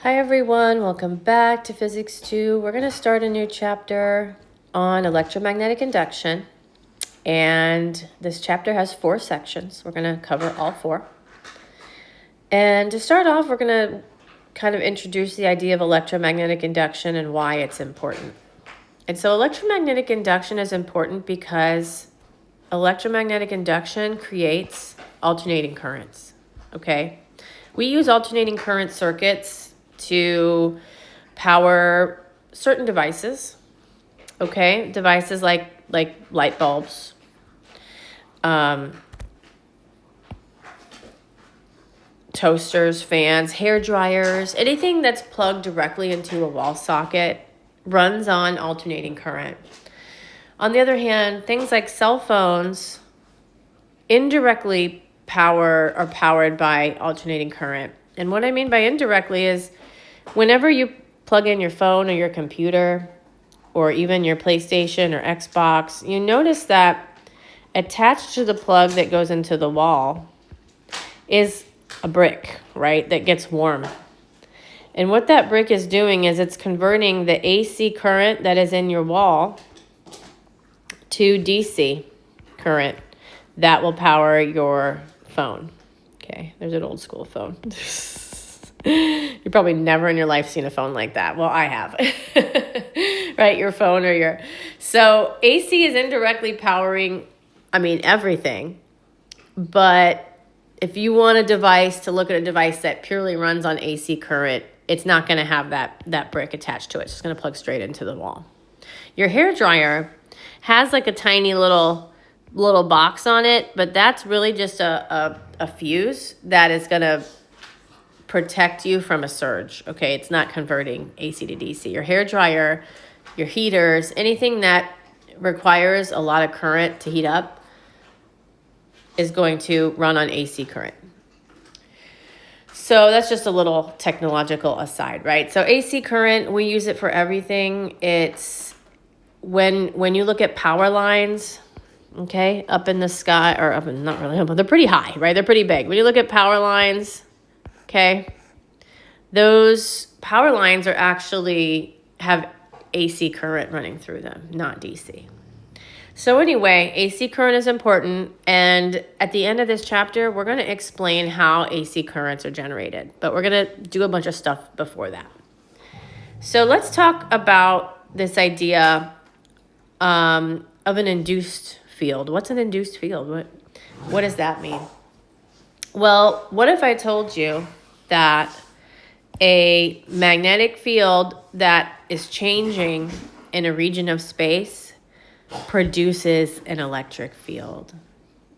Hi everyone, welcome back to Physics 2. We're going to start a new chapter on electromagnetic induction. And this chapter has 4 sections. We're going to cover all 4. And to start off, we're going to kind of introduce the idea of electromagnetic induction and why it's important. And so electromagnetic induction is important because electromagnetic induction creates alternating currents, okay? We use alternating current circuits to power certain devices, okay? Devices like light bulbs, toasters, fans, hair dryers, anything that's plugged directly into a wall socket runs on alternating current. On the other hand, things like cell phones indirectly are powered by alternating current. And what I mean by indirectly is whenever you plug in your phone or your computer or even your PlayStation or Xbox, you notice that attached to the plug that goes into the wall is a brick, right, that gets warm. And what that brick is doing is it's converting the AC current that is in your wall to DC current that will power your phone. Okay, there's an old school phone. You've probably never in your life seen a phone like that. Well, I have. Right, your phone or your... So AC is indirectly powering, everything. But if you want a device to look at a device that purely runs on AC current, it's not going to have that brick attached to it. It's just going to plug straight into the wall. Your hair dryer has like a tiny little box on it, but that's really just a fuse that is going to protect you from a surge, okay? It's not converting AC to DC. Your hair dryer, your heaters, anything that requires a lot of current to heat up is going to run on AC current. So that's just a little technological aside, right? So AC current, we use it for everything. It's when you look at power lines, okay, up in the sky, or up in, not really up, but they're pretty high, right? They're pretty big. When you look at power lines, okay, those power lines are actually have AC current running through them, not DC. So anyway, AC current is important, and at the end of this chapter, we're going to explain how AC currents are generated, but we're going to do a bunch of stuff before that. So let's talk about this idea of an induced field. What's an induced field? What does that mean? Well, what if I told you that a magnetic field that is changing in a region of space produces an electric field,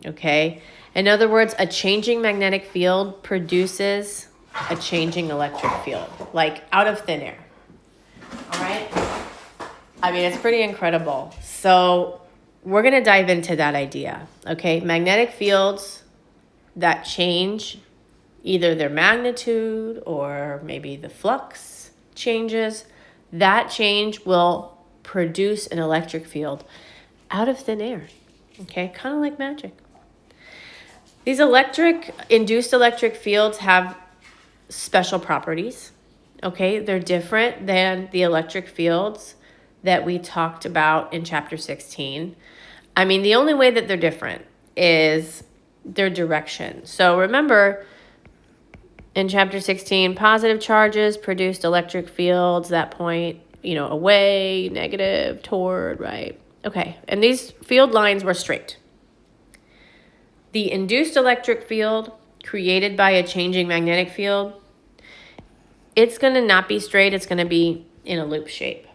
okay? In other words, a changing magnetic field produces a changing electric field, like out of thin air, all right? It's pretty incredible. So we're going to dive into that idea, okay? Magnetic fields that change, either their magnitude or maybe the flux changes, that change will produce an electric field out of thin air, okay? Kind of like magic. These induced electric fields have special properties, okay? They're different than the electric fields that we talked about in chapter 16. The only way that they're different is their direction. So remember, in chapter 16, positive charges produced electric fields, that point, away, negative, toward, right? Okay, and these field lines were straight. The induced electric field created by a changing magnetic field, it's going to not be straight, it's going to be in a loop shape.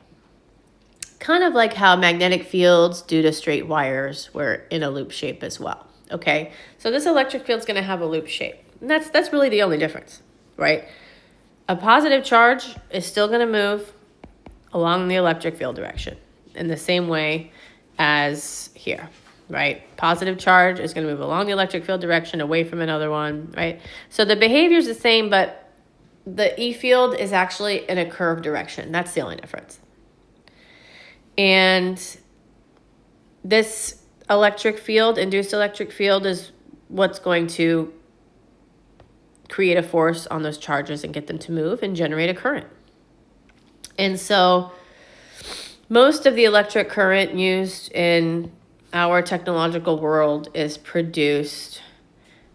Kind of like how magnetic fields due to straight wires were in a loop shape as well, okay? So this electric field is going to have a loop shape. And that's really the only difference, right? A positive charge is still going to move along the electric field direction in the same way as here, right? Positive charge is going to move along the electric field direction away from another one, right? So the behavior is the same, but the E field is actually in a curved direction. That's the only difference. And this induced electric field, is what's going to create a force on those charges and get them to move and generate a current. And so most of the electric current used in our technological world is produced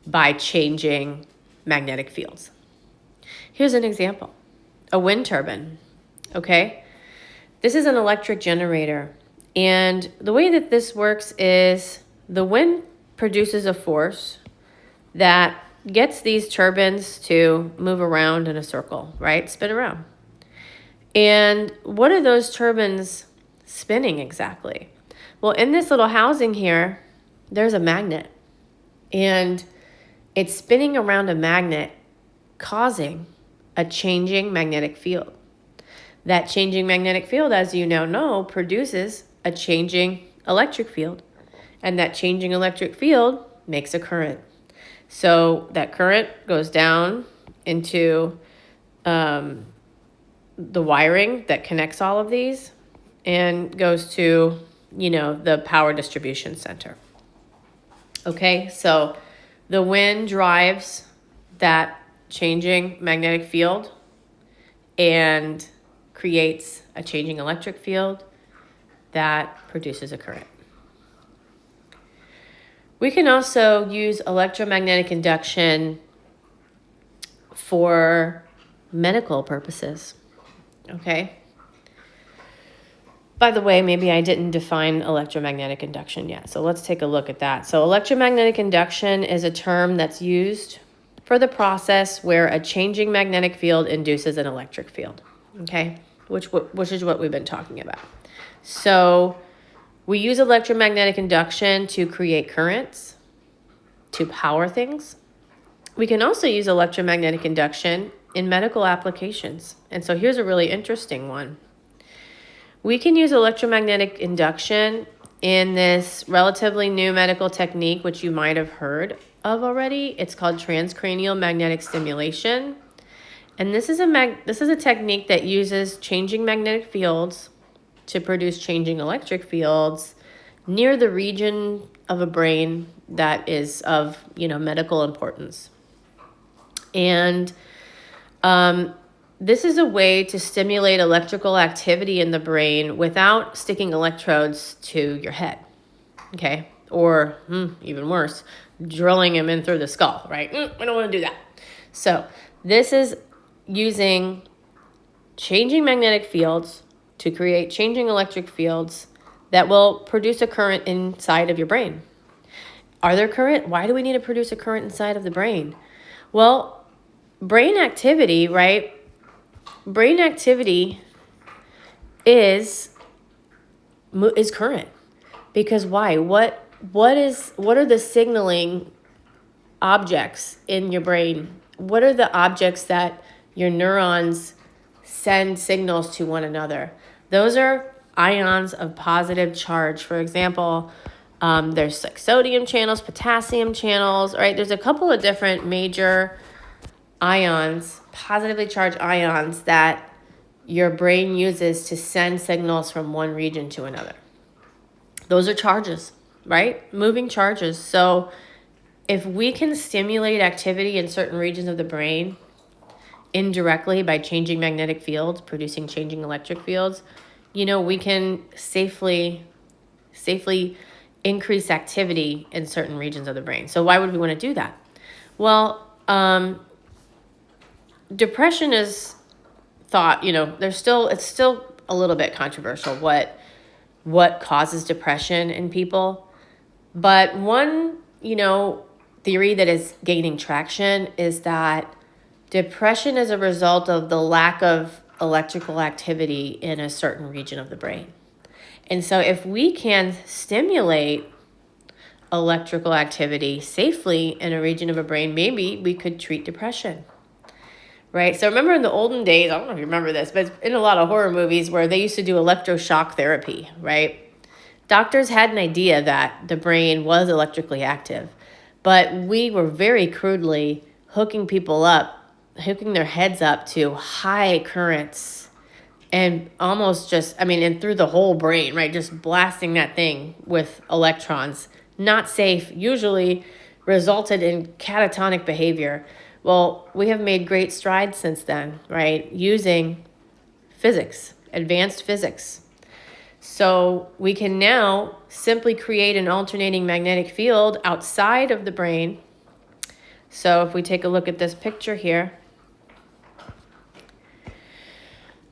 by changing magnetic fields. Here's an example. A wind turbine, okay? This is an electric generator. And the way that this works is the wind produces a force that gets these turbines to move around in a circle, right? Spin around. And what are those turbines spinning exactly? Well, in this little housing here, there's a magnet. And it's spinning around a magnet, causing a changing magnetic field. That changing magnetic field, as you now know, produces a changing electric field. And that changing electric field makes a current. So that current goes down into the wiring that connects all of these and goes to, the power distribution center. Okay, so the wind drives that changing magnetic field and creates a changing electric field that produces a current. We can also use electromagnetic induction for medical purposes, okay? By the way, maybe I didn't define electromagnetic induction yet, so let's take a look at that. So electromagnetic induction is a term that's used for the process where a changing magnetic field induces an electric field, okay? Which is what we've been talking about. So we use electromagnetic induction to create currents, to power things. We can also use electromagnetic induction in medical applications. And so here's a really interesting one. We can use electromagnetic induction in this relatively new medical technique, which you might have heard of already. It's called transcranial magnetic stimulation. And this is a technique that uses changing magnetic fields to produce changing electric fields near the region of a brain that is of, medical importance. And this is a way to stimulate electrical activity in the brain without sticking electrodes to your head, okay? Or even worse, drilling them in through the skull, right? We don't want to do that. So this is using changing magnetic fields to create changing electric fields that will produce a current inside of your brain. Are there current? Why do we need to produce a current inside of the brain? Well, brain activity, right? Brain activity is current. Because why? What are the signaling objects in your brain? What are the objects that your neurons send signals to one another? Those are ions of positive charge. For example, there's like sodium channels, potassium channels, right? There's a couple of different major ions, positively charged ions, that your brain uses to send signals from one region to another. Those are charges, right? Moving charges. So if we can stimulate activity in certain regions of the brain indirectly by changing magnetic fields, producing changing electric fields, we can safely increase activity in certain regions of the brain. So why would we want to do that? Well, depression is thought, it's still a little bit controversial what causes depression in people. But one, theory that is gaining traction is that depression is a result of the lack of electrical activity in a certain region of the brain. And so if we can stimulate electrical activity safely in a region of a brain, maybe we could treat depression, right? So remember in the olden days, I don't know if you remember this, but in a lot of horror movies where they used to do electroshock therapy, right? Doctors had an idea that the brain was electrically active, but we were very crudely hooking their heads up to high currents and almost and through the whole brain, right? Just blasting that thing with electrons. Not safe, usually resulted in catatonic behavior, Well, we have made great strides since then, right? Using physics, advanced physics. So we can now simply create an alternating magnetic field outside of the brain. So if we take a look at this picture here,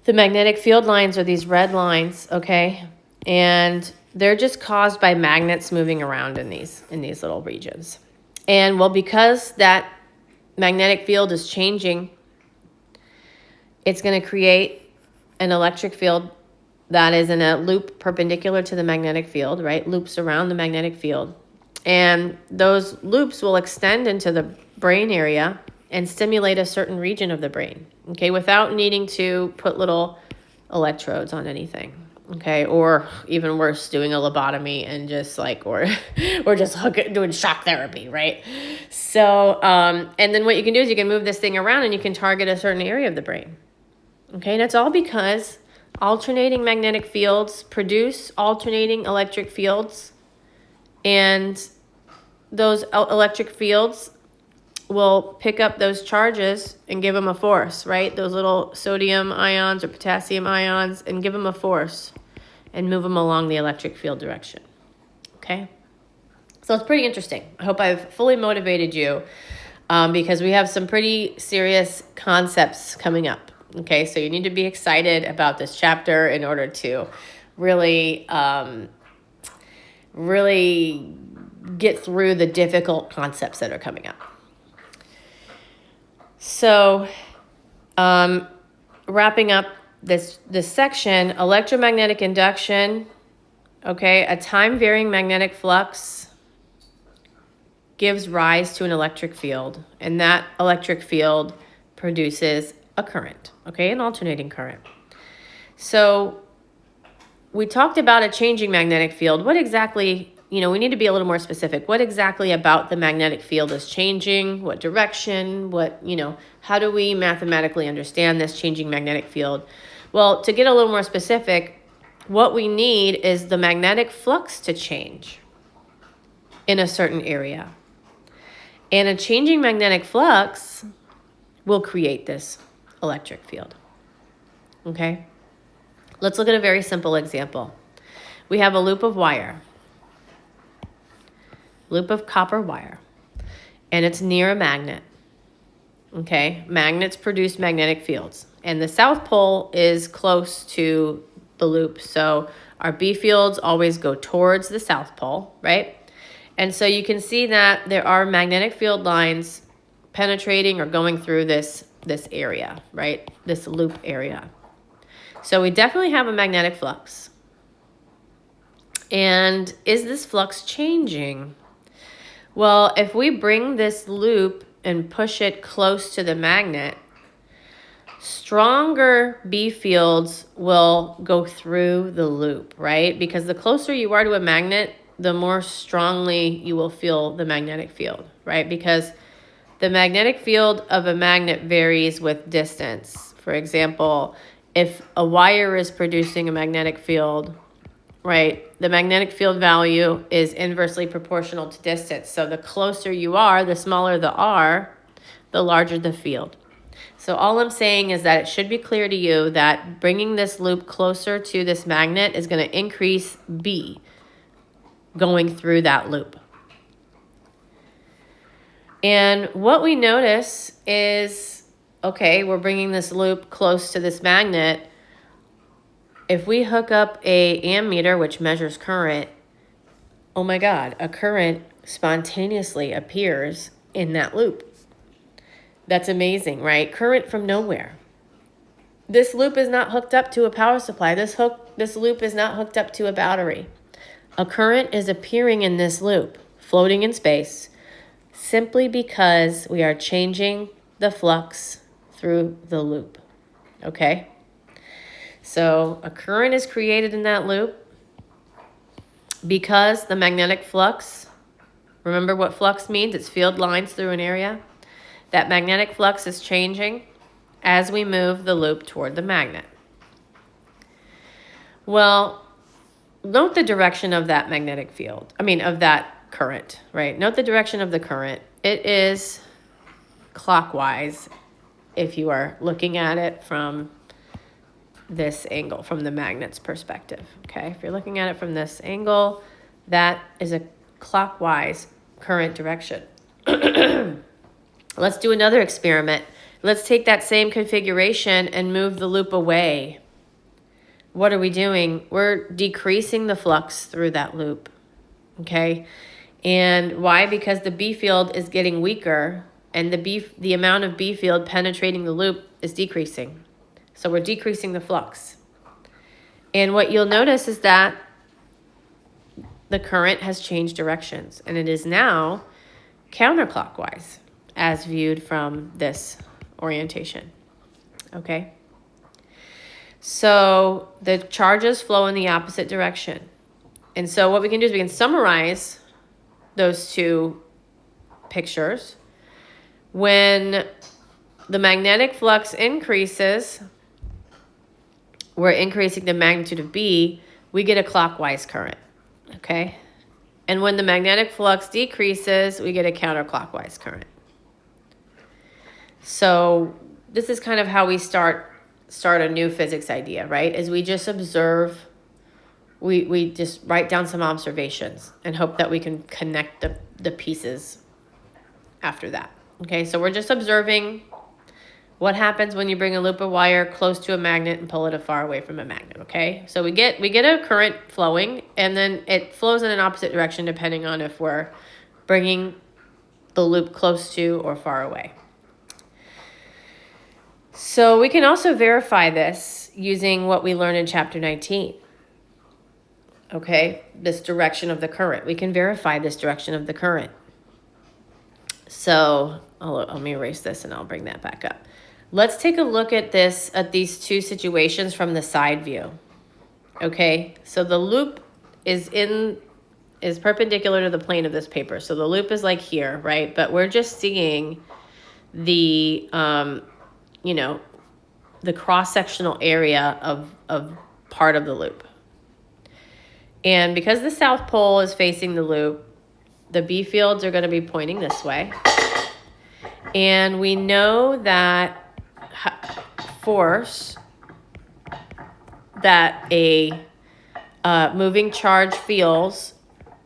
the magnetic field lines are these red lines, okay? And they're just caused by magnets moving around in these little regions. And well, because that magnetic field is changing, it's going to create an electric field that is in a loop perpendicular to the magnetic field, right? Loops around the magnetic field. And those loops will extend into the brain area and stimulate a certain region of the brain, okay, without needing to put little electrodes on anything, okay, or even worse, doing a lobotomy and just like, or just doing shock therapy, right? So, and then what you can do is you can move this thing around and you can target a certain area of the brain, okay, and it's all because alternating magnetic fields produce alternating electric fields, and those electric fields will pick up those charges and give them a force, right? Those little sodium ions or potassium ions, and give them a force and move them along the electric field direction, okay? So it's pretty interesting. I hope I've fully motivated you because we have some pretty serious concepts coming up, okay? So you need to be excited about this chapter in order to really, really get through the difficult concepts that are coming up. So, wrapping up this section, electromagnetic induction, okay, a time-varying magnetic flux gives rise to an electric field, and that electric field produces a current, okay, an alternating current. So, we talked about a changing magnetic field. What exactly, we need to be a little more specific. What exactly about the magnetic field is changing? What direction? How do we mathematically understand this changing magnetic field? Well, to get a little more specific, what we need is the magnetic flux to change in a certain area. And a changing magnetic flux will create this electric field. Okay? Let's look at a very simple example. We have a loop of wire. Loop of copper wire, and it's near a magnet, okay? Magnets produce magnetic fields, and the South Pole is close to the loop, so our B fields always go towards the South Pole, right? And so you can see that there are magnetic field lines penetrating or going through this area, right? This loop area. So we definitely have a magnetic flux. And is this flux changing? Well, if we bring this loop and push it close to the magnet, stronger B fields will go through the loop, right? Because the closer you are to a magnet, the more strongly you will feel the magnetic field, right? Because the magnetic field of a magnet varies with distance. For example, if a wire is producing a magnetic field, right, the magnetic field value is inversely proportional to distance. So the closer you are, the smaller the R, the larger the field. So all I'm saying is that it should be clear to you that bringing this loop closer to this magnet is going to increase B going through that loop. And what we notice is, okay, we're bringing this loop close to this magnet. If we hook up a ammeter, which measures current, oh my God, a current spontaneously appears in that loop. That's amazing, right? Current from nowhere. This loop is not hooked up to a power supply. This loop is not hooked up to a battery. A current is appearing in this loop, floating in space, simply because we are changing the flux through the loop, okay? So a current is created in that loop because the magnetic flux, remember what flux means? It's field lines through an area. That magnetic flux is changing as we move the loop toward the magnet. Well, note the direction of that magnetic field. Of that current, right? Note the direction of the current. It is clockwise if you are looking at it from this angle, from the magnet's perspective. Okay, if you're looking at it from this angle, that is a clockwise current direction. Let's do another experiment. Let's take that same configuration and move the loop away. What are we doing? We're decreasing the flux through that loop. Okay, and why? Because the B field is getting weaker, and the amount of B field penetrating the loop is decreasing. So we're decreasing the flux. And what you'll notice is that the current has changed directions, and it is now counterclockwise as viewed from this orientation. Okay? So the charges flow in the opposite direction. And so what we can do is we can summarize those two pictures. When the magnetic flux increases, we're increasing the magnitude of B, we get a clockwise current, okay? And when the magnetic flux decreases, we get a counterclockwise current. So this is kind of how we start a new physics idea, right? Is we just observe, we just write down some observations and hope that we can connect the pieces after that. Okay, so we're just observing what happens when you bring a loop of wire close to a magnet and pull it far away from a magnet, okay? So we get a current flowing, and then it flows in an opposite direction depending on if we're bringing the loop close to or far away. So we can also verify this using what we learned in chapter 19. Okay, this direction of the current. We can verify this direction of the current. So let me erase this and I'll bring that back up. Let's take a look at these two situations from the side view. Okay, so the loop is perpendicular to the plane of this paper. So the loop is like here, right? But we're just seeing the, the cross-sectional area of part of the loop. And because the South Pole is facing the loop, the B fields are going to be pointing this way. And we know that force that a moving charge feels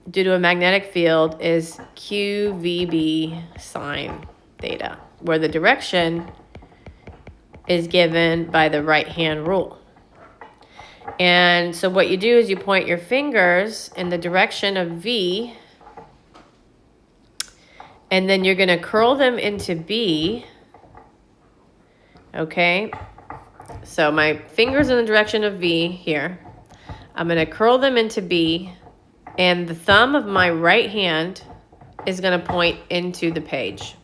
due to a magnetic field is QVB sine theta, where the direction is given by the right-hand rule. And so what you do is you point your fingers in the direction of V, and then you're going to curl them into B. Okay, so my fingers in the direction of V here. I'm going to curl them into B, and the thumb of my right hand is going to point into the page.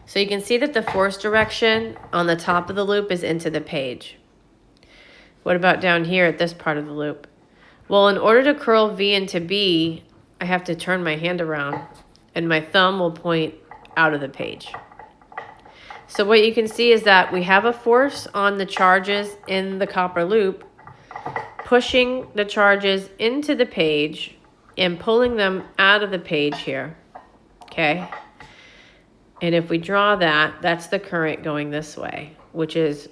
So you can see that the force direction on the top of the loop is into the page. What about down here at this part of the loop? Well, in order to curl V into B, I have to turn my hand around, and my thumb will point out of the page. So what you can see is that we have a force on the charges in the copper loop, pushing the charges into the page and pulling them out of the page here, okay? And if we draw that, that's the current going this way, which is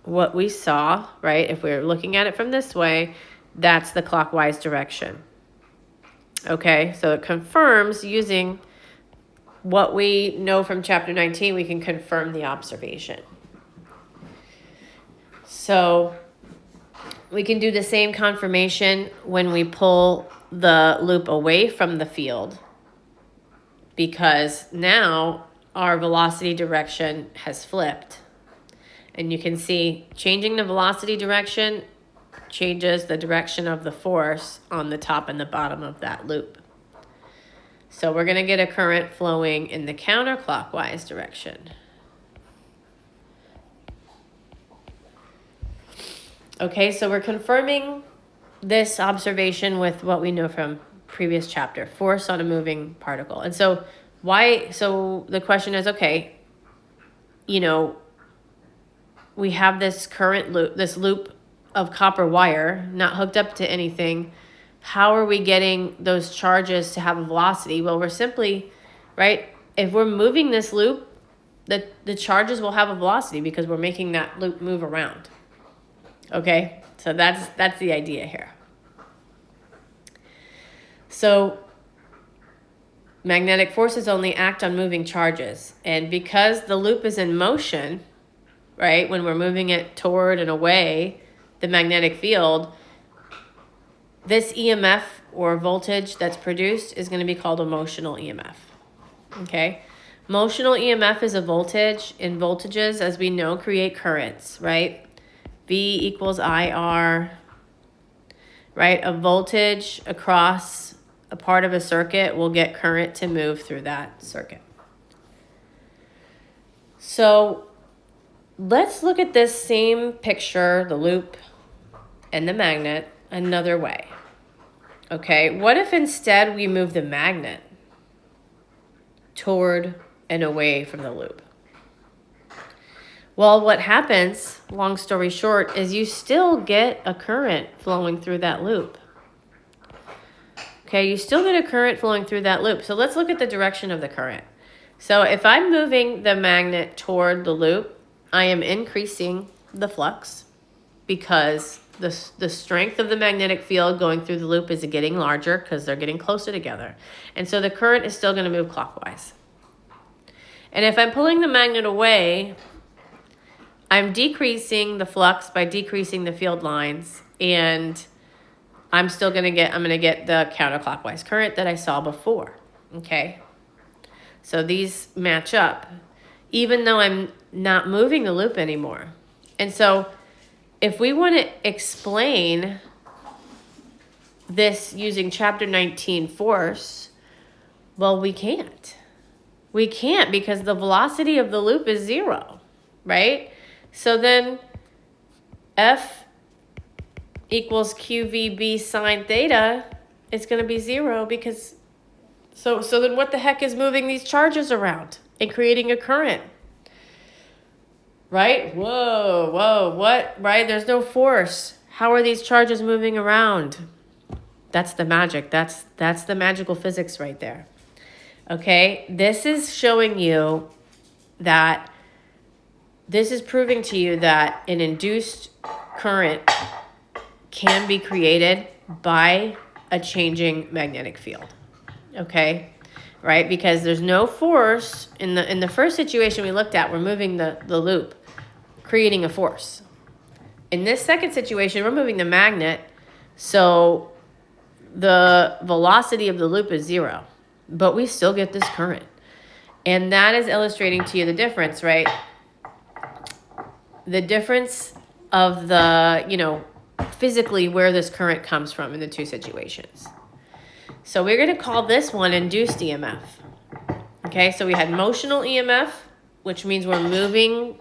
what we saw, right? If we're looking at it from this way, that's the clockwise direction. Okay, so it confirms using what we know from chapter 19, we can confirm the observation. So we can do the same confirmation when we pull the loop away from the field, because now our velocity direction has flipped. And you can see changing the velocity direction changes the direction of the force on the top and the bottom of that loop. So we're going to get a current flowing in the counterclockwise direction. Okay, so we're confirming this observation with what we know from previous chapter, force on a moving particle. And so the question is, okay, we have this current loop, this loop of copper wire, not hooked up to anything. How are we getting those charges to have a velocity? Well, we're simply, right, if we're moving this loop the charges will have a velocity because we're making that loop move around. Okay, so that's the idea here. So magnetic forces only act on moving charges. And because the loop is in motion, right, when we're moving it toward and away the magnetic field, this EMF or voltage that's produced is going to be called a motional EMF. Okay? Motional EMF is a voltage, and voltages, as we know, create currents, right? V equals IR, right? A voltage across a part of a circuit will get current to move through that circuit. So let's look at this same picture, the loop and the magnet, another way. Okay, what if instead we move the magnet toward and away from the loop? Well, what happens, long story short, is you still get a current flowing through that loop. Okay, you still get a current flowing through that loop. So let's look at the direction of the current. So if I'm moving the magnet toward the loop, I am increasing the flux because the strength of the magnetic field going through the loop is getting larger because they're getting closer together. And so the current is still going to move clockwise. And if I'm pulling the magnet away, I'm decreasing the flux by decreasing the field lines, and I'm going to get the counterclockwise current that I saw before. Okay? So these match up, even though I'm not moving the loop anymore. And so if we want to explain this using chapter 19 force, well, we can't. We can't because the velocity of the loop is 0, right? So then F equals QVB sine theta is going to be 0 because, so then what the heck is moving these charges around and creating a current? Right? Whoa, what? Right? There's no force. How are these charges moving around? That's the magic. That's the magical physics right there. Okay? This is showing you that, this is proving to you that an induced current can be created by a changing magnetic field. Okay? Right? Because there's no force in the first situation we looked at, we're moving the loop, creating a force. In this second situation, we're moving the magnet, so the velocity of the loop is 0, but we still get this current. And that is illustrating to you the difference, right? The difference of the, physically where this current comes from in the two situations. So we're going to call this one induced EMF. Okay, so we had motional EMF, which means we're moving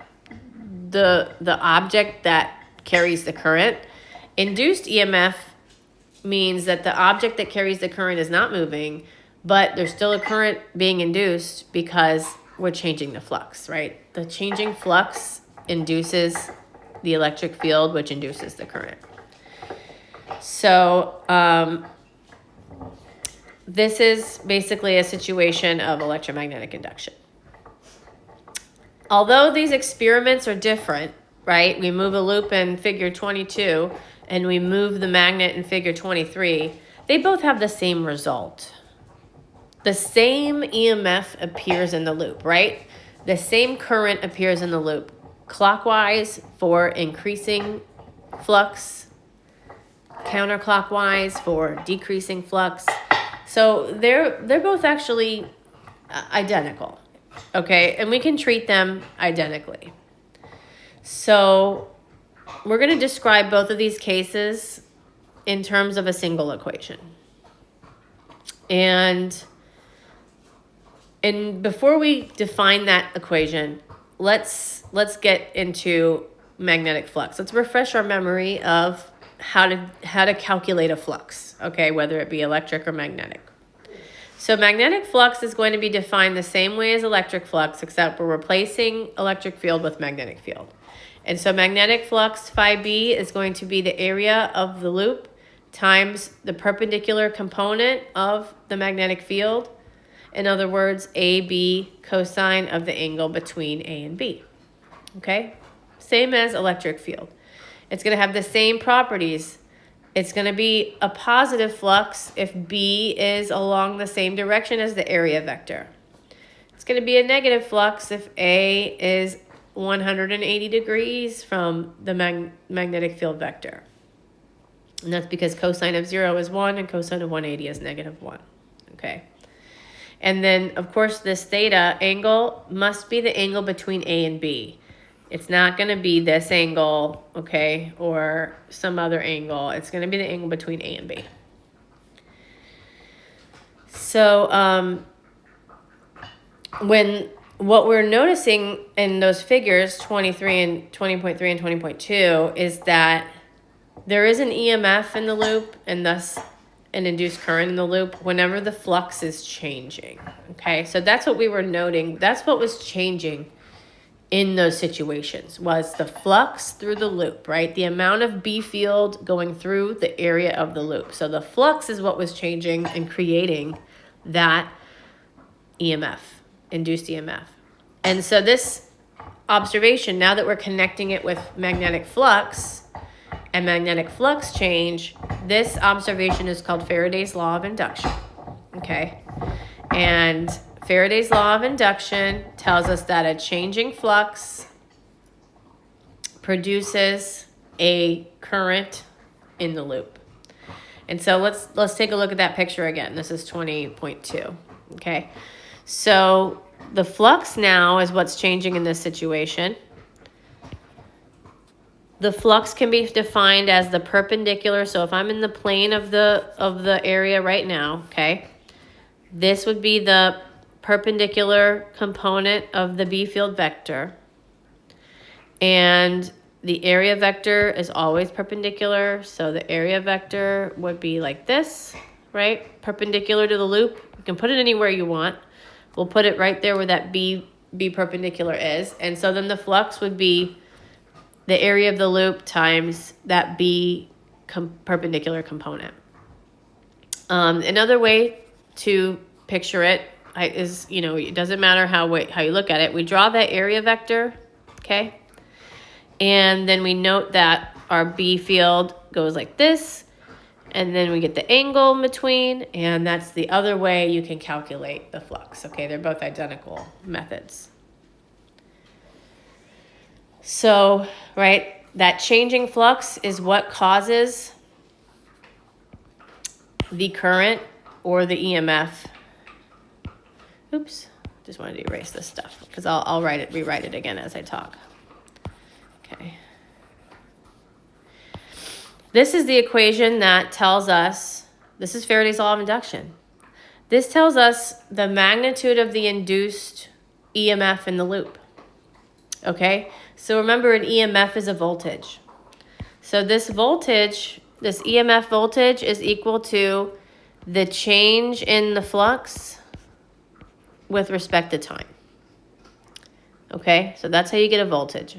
the object that carries the current. Induced EMF means that the object that carries the current is not moving, but there's still a current being induced because we're changing the flux, right? The changing flux induces the electric field, which induces the current. So, this is basically a situation of electromagnetic induction. Although these experiments are different, right? We move a loop in figure 22 and we move the magnet in figure 23. They both have the same result. The same EMF appears in the loop, right? The same current appears in the loop. Clockwise for increasing flux, counterclockwise for decreasing flux. So they're both actually identical, okay? And we can treat them identically. So we're going to describe both of these cases in terms of a single equation. And before we define that equation, let's get into magnetic flux. Let's refresh our memory of how to calculate a flux, okay, whether it be electric or magnetic. So magnetic flux is going to be defined the same way as electric flux, except we're replacing electric field with magnetic field. And so magnetic flux phi B is going to be the area of the loop times the perpendicular component of the magnetic field. In other words, AB cosine of the angle between A and B. Okay? Same as electric field. It's going to have the same properties. It's going to be a positive flux if B is along the same direction as the area vector. It's going to be a negative flux if A is 180 degrees from the magnetic field vector. And that's because cosine of 0 is 1 and cosine of 180 is negative 1. Okay. And then, of course, this theta angle must be the angle between A and B. It's not going to be this angle, okay, or some other angle. It's going to be the angle between A and B. So, what we're noticing in those figures, 23 and 20.3 and 20.2, is that there is an EMF in the loop and thus an induced current in the loop whenever the flux is changing. Okay, so that's what we were noting. That's what was changing in those situations, was the flux through the loop, right? The amount of B field going through the area of the loop. So the flux is what was changing and creating that EMF, induced EMF. And so this observation, now that we're connecting it with magnetic flux and magnetic flux change, this observation is called Faraday's law of induction. Okay, and Faraday's law of induction tells us that a changing flux produces a current in the loop. And so let's take a look at that picture again. This is 20.2. Okay, so the flux now is what's changing in this situation. The flux can be defined as the perpendicular. So if I'm in the plane of the area right now, okay, this would be the perpendicular component of the B field vector. And the area vector is always perpendicular. So the area vector would be like this, right? Perpendicular to the loop. You can put it anywhere you want. We'll put it right there where that B perpendicular is. And so then the flux would be the area of the loop times that B perpendicular component. Another way to picture it is, it doesn't matter how you look at it. We draw that area vector, okay? And then we note that our B field goes like this, and then we get the angle in between, and that's the other way you can calculate the flux, okay? They're both identical methods. So, right, that changing flux is what causes the current or the EMF. Oops, just wanted to erase this stuff because I'll rewrite it again as I talk. Okay. This is the equation that tells us, this is Faraday's law of induction. This tells us the magnitude of the induced EMF in the loop. Okay, so remember an EMF is a voltage. So this voltage, this EMF voltage is equal to the change in the flux with respect to time. Okay, so that's how you get a voltage.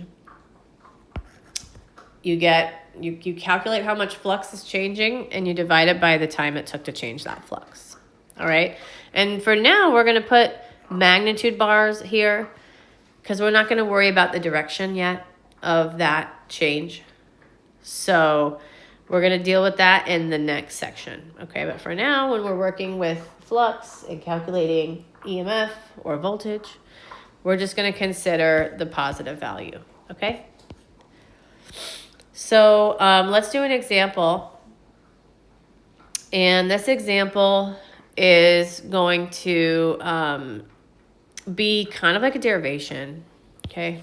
You calculate how much flux is changing and you divide it by the time it took to change that flux. All right, and for now we're going to put magnitude bars here because we're not going to worry about the direction yet of that change. So we're going to deal with that in the next section. Okay, but for now, when we're working with flux and calculating EMF or voltage, we're just going to consider the positive value. Okay, so let's do an example. And this example is going to be kind of like a derivation, okay?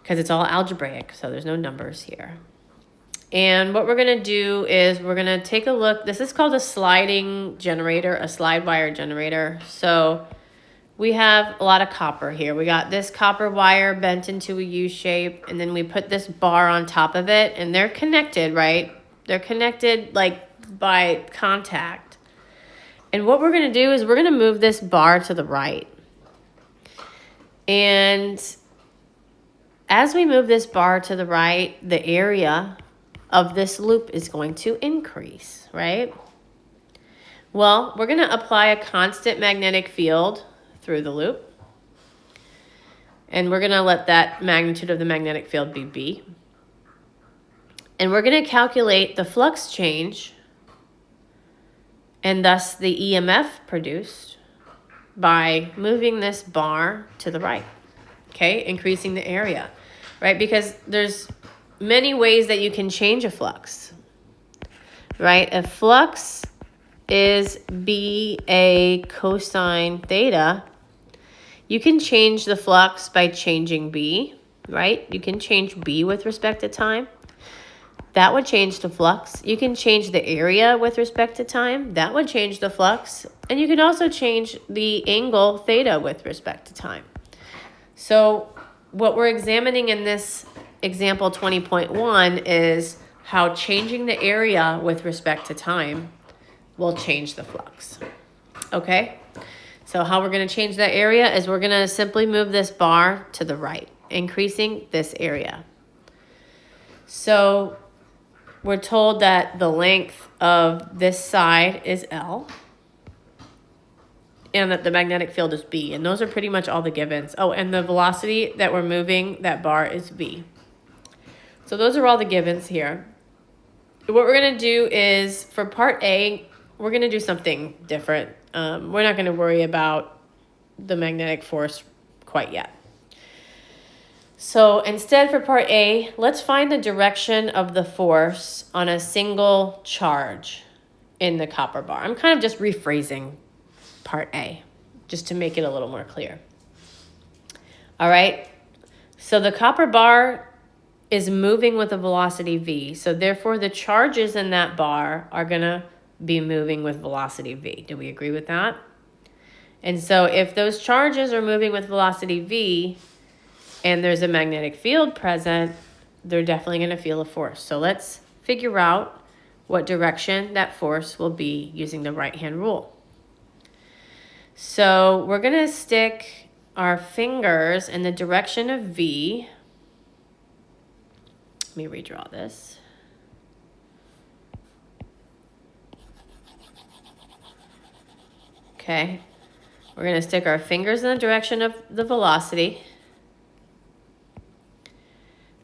Because it's all algebraic, so there's no numbers here. And what we're going to do is we're going to take a look. This is called a sliding generator, a slide wire generator. So we have a lot of copper here. We got this copper wire bent into a U shape, and then we put this bar on top of it, and they're connected, right? They're connected like by contact. And what we're going to do is we're going to move this bar to the right. And as we move this bar to the right, the area of this loop is going to increase, right? Well, we're going to apply a constant magnetic field through the loop. And we're going to let that magnitude of the magnetic field be B. And we're going to calculate the flux change and thus the EMF produced by moving this bar to the right, okay? Increasing the area, right? Because there's many ways that you can change a flux, right? A flux is BA cosine theta. You can change the flux by changing B, right? You can change B with respect to time. That would change the flux. You can change the area with respect to time. That would change the flux. And you can also change the angle theta with respect to time. So what we're examining in this example 20.1 is how changing the area with respect to time will change the flux. Okay? So how we're going to change that area is we're going to simply move this bar to the right, increasing this area. So we're told that the length of this side is L and that the magnetic field is B. And those are pretty much all the givens. Oh, and the velocity that we're moving that bar is V. So those are all the givens here. What we're going to do is for part A, we're going to do something different. We're not going to worry about the magnetic force quite yet. So instead for part A, let's find the direction of the force on a single charge in the copper bar. I'm kind of just rephrasing part A just to make it a little more clear. All right, so the copper bar is moving with a velocity v. So therefore the charges in that bar are going to be moving with velocity v. Do we agree with that? And so if those charges are moving with velocity v, and there's a magnetic field present, they're definitely going to feel a force. So let's figure out what direction that force will be using the right-hand rule. So we're going to stick our fingers in the direction of V. Let me redraw this. Okay. We're going to stick our fingers in the direction of the velocity,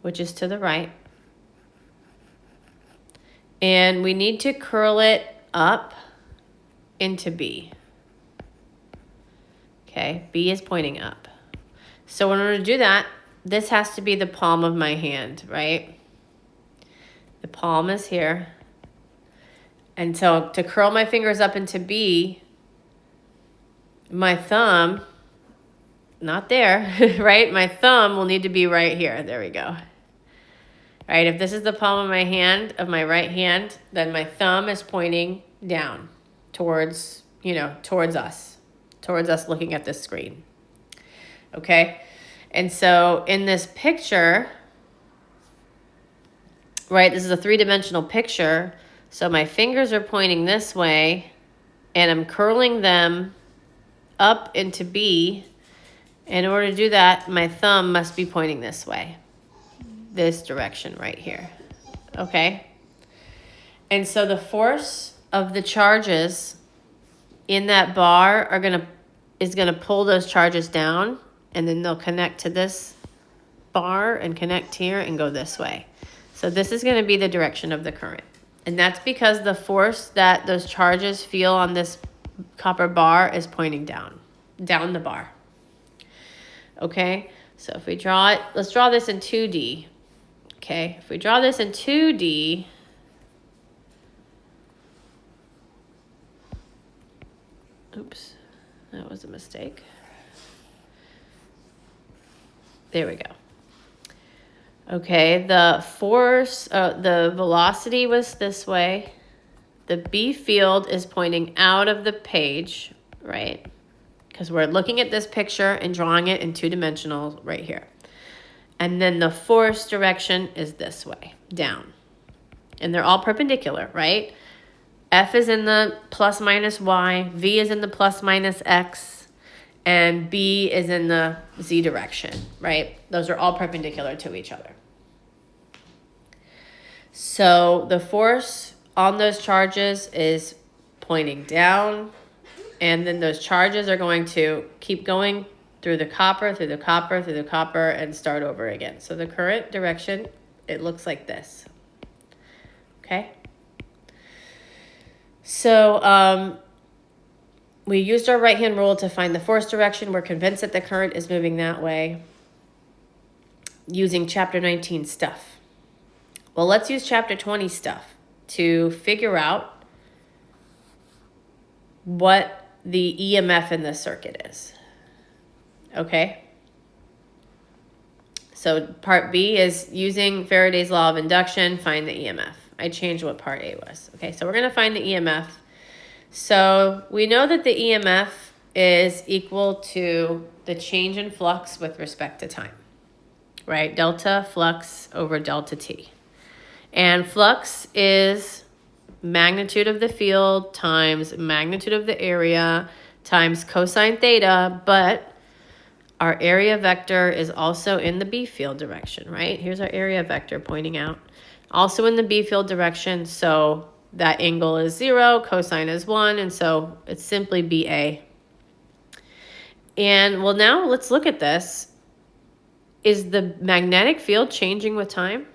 which is to the right. And we need to curl it up into B. Okay, B is pointing up. So in order to do that, this has to be the palm of my hand, right? The palm is here. And so to curl my fingers up into B, my thumb, not there, right? My thumb will need to be right here. There we go. Right, if this is the palm of my hand, of my right hand, then my thumb is pointing down towards, towards us looking at this screen. Okay, and so in this picture, right, this is a three-dimensional picture. So my fingers are pointing this way, and I'm curling them up into B. In order to do that, my thumb must be pointing this way. This direction right here, okay? And so the force of the charges in that bar is gonna pull those charges down, and then they'll connect to this bar and connect here and go this way. So this is gonna be the direction of the current. And that's because the force that those charges feel on this copper bar is pointing down the bar. Okay, so if we draw it, let's draw this in 2D. Okay, if we draw this in 2D, oops, that was a mistake. There we go. Okay, the force, the velocity was this way. The B field is pointing out of the page, right? Because we're looking at this picture and drawing it in two-dimensional right here. And then the force direction is this way, down. And they're all perpendicular, right? F is in the plus minus Y, V is in the plus minus X, and B is in the Z direction, right? Those are all perpendicular to each other. So the force on those charges is pointing down, and then those charges are going to keep going through the copper, through the copper, through the copper, and start over again. So the current direction, it looks like this. Okay? So we used our right-hand rule to find the force direction. We're convinced that the current is moving that way using chapter 19 stuff. Well, let's use chapter 20 stuff to figure out what the EMF in this circuit is. Okay? So part B is using Faraday's law of induction, find the EMF. I changed what part A was. Okay, so we're going to find the EMF. So we know that the EMF is equal to the change in flux with respect to time, right? Delta flux over delta T. And flux is magnitude of the field times magnitude of the area times cosine theta, but our area vector is also in the B field direction, right? Here's our area vector pointing out. Also in the B field direction, so that angle is 0, cosine is 1, and so it's simply BA. And well, now let's look at this. Is the magnetic field changing with time?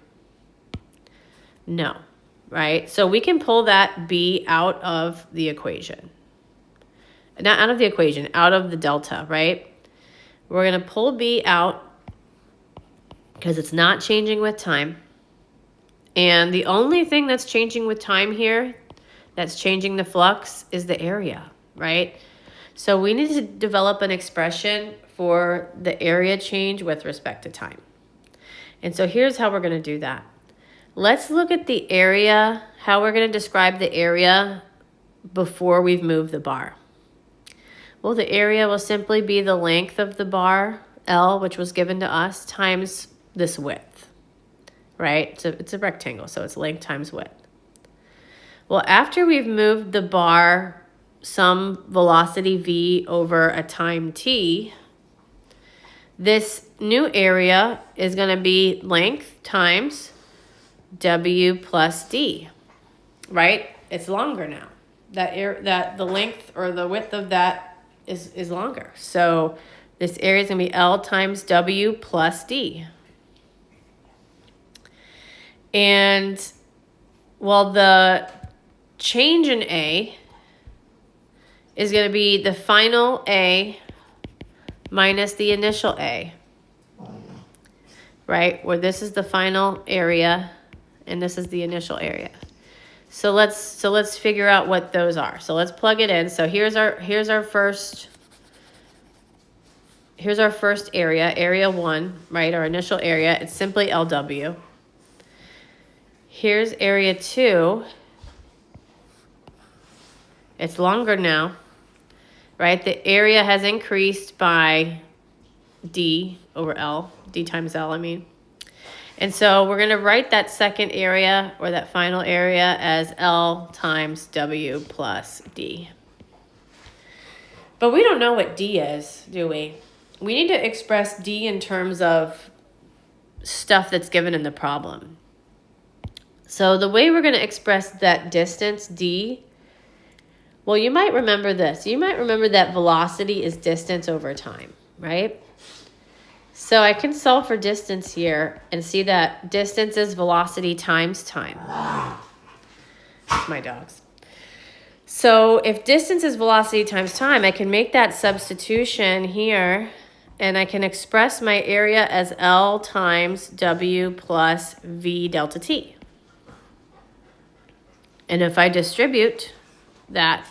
No, right? So we can pull that B out of the equation. Not out of the equation, out of the delta, right? We're going to pull B out because it's not changing with time. And the only thing that's changing with time here, that's changing the flux, is the area, right? So we need to develop an expression for the area change with respect to time. And so here's how we're going to do that. Let's look at the area, how we're going to describe the area before we've moved the bar. Well, the area will simply be the length of the bar, L, which was given to us, times this width, right? So it's a rectangle, so it's length times width. Well, after we've moved the bar some velocity v over a time t, this new area is going to be length times w plus d, right? It's longer now. That the length or the width of that is longer. So this area is going to be L times W plus D. And well, the change in A is going to be the final A minus the initial A, right? Where this is the final area and this is the initial area. So let's figure out what those are. So let's plug it in. So here's our first area, area 1, right? Our initial area. It's simply LW. Here's area 2. It's longer now, right? The area has increased by D over L, D times L, I mean. And so we're going to write that second area or that final area as L times W plus D. But we don't know what D is, do we? We need to express D in terms of stuff that's given in the problem. So the way we're going to express that distance, D, well, you might remember this. You might remember that velocity is distance over time, right? So I can solve for distance here and see that distance is velocity times time. That's my dogs. So if distance is velocity times time, I can make that substitution here and I can express my area as L times W plus V delta T. And if I distribute that,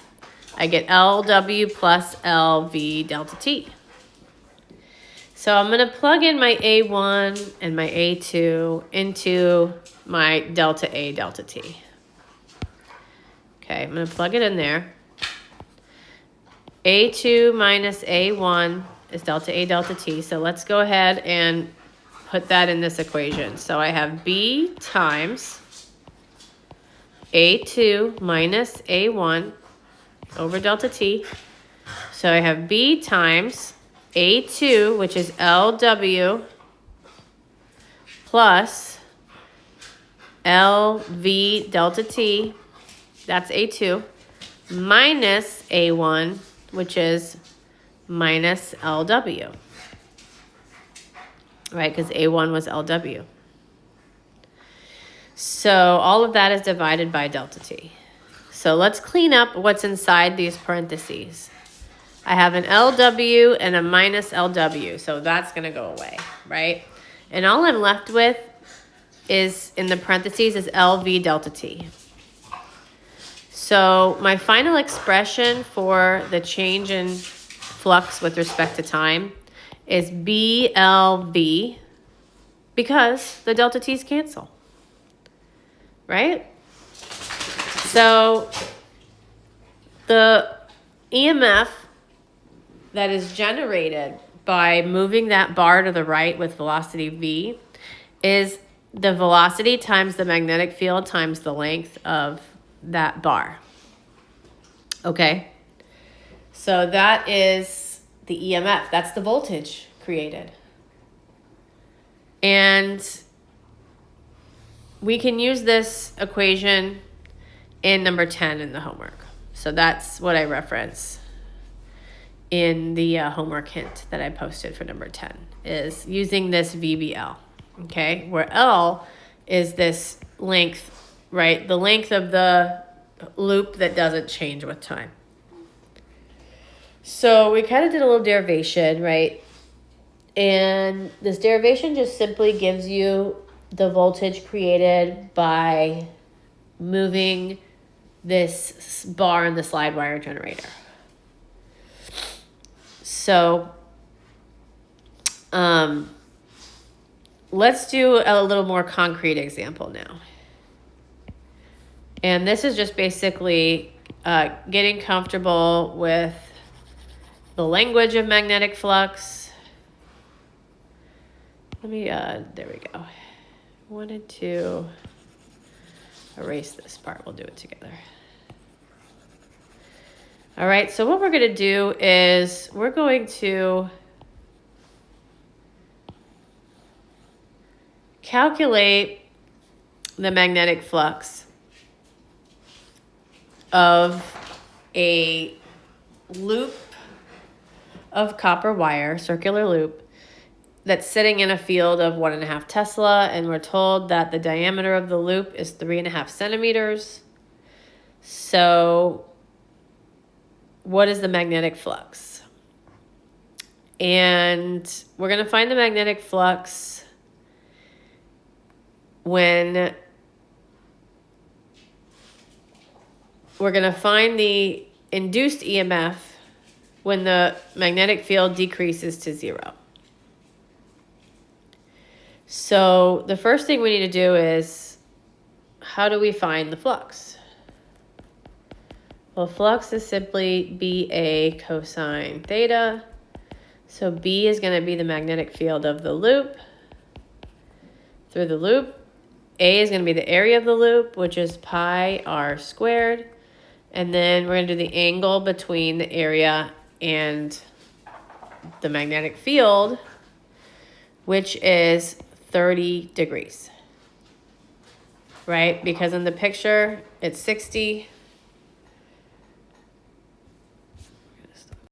I get LW plus LV delta T. So I'm going to plug in my A1 and my A2 into my delta A delta T. Okay, I'm going to plug it in there. A2 minus A1 is delta A delta T. So let's go ahead and put that in this equation. So I have B times A2 minus A1 over delta T. So I have B times A2, which is LW, plus LV delta T, that's A2, minus A1, which is minus LW, right? Because A1 was LW. So all of that is divided by delta T. So let's clean up what's inside these parentheses. I have an LW and a minus LW, so that's going to go away, right? And all I'm left with is, in the parentheses, is LV delta T. So my final expression for the change in flux with respect to time is BLV, because the delta T's cancel, right? So the EMF that is generated by moving that bar to the right with velocity V is the velocity times the magnetic field times the length of that bar. Okay? So that is the EMF. That's the voltage created. And we can use this equation in number 10 in the homework. So that's what I reference in the homework hint that I posted for number 10, is using this VBL, okay? Where L is this length, right? The length of the loop that doesn't change with time. So we kind of did a little derivation, right? And this derivation just simply gives you the voltage created by moving this bar in the slide wire generator. So let's do a little more concrete example now. And this is just basically getting comfortable with the language of magnetic flux. Let me, there we go. I wanted to erase this part. We'll do it together. All right, so what we're going to do is we're going to calculate the magnetic flux of a loop of copper wire, circular loop, that's sitting in a field of 1.5 Tesla, and we're told that the diameter of the loop is 3.5 centimeters. So what is the magnetic flux? And we're going to find the magnetic flux when we're going to find the induced EMF when the magnetic field decreases to 0. So the first thing we need to do is, how do we find the flux? Well, flux is simply BA cosine theta. So B is going to be the magnetic field of the loop through the loop. A is going to be the area of the loop, which is pi r squared. And then we're going to do the angle between the area and the magnetic field, which is 30 degrees, right? Because in the picture, it's 60.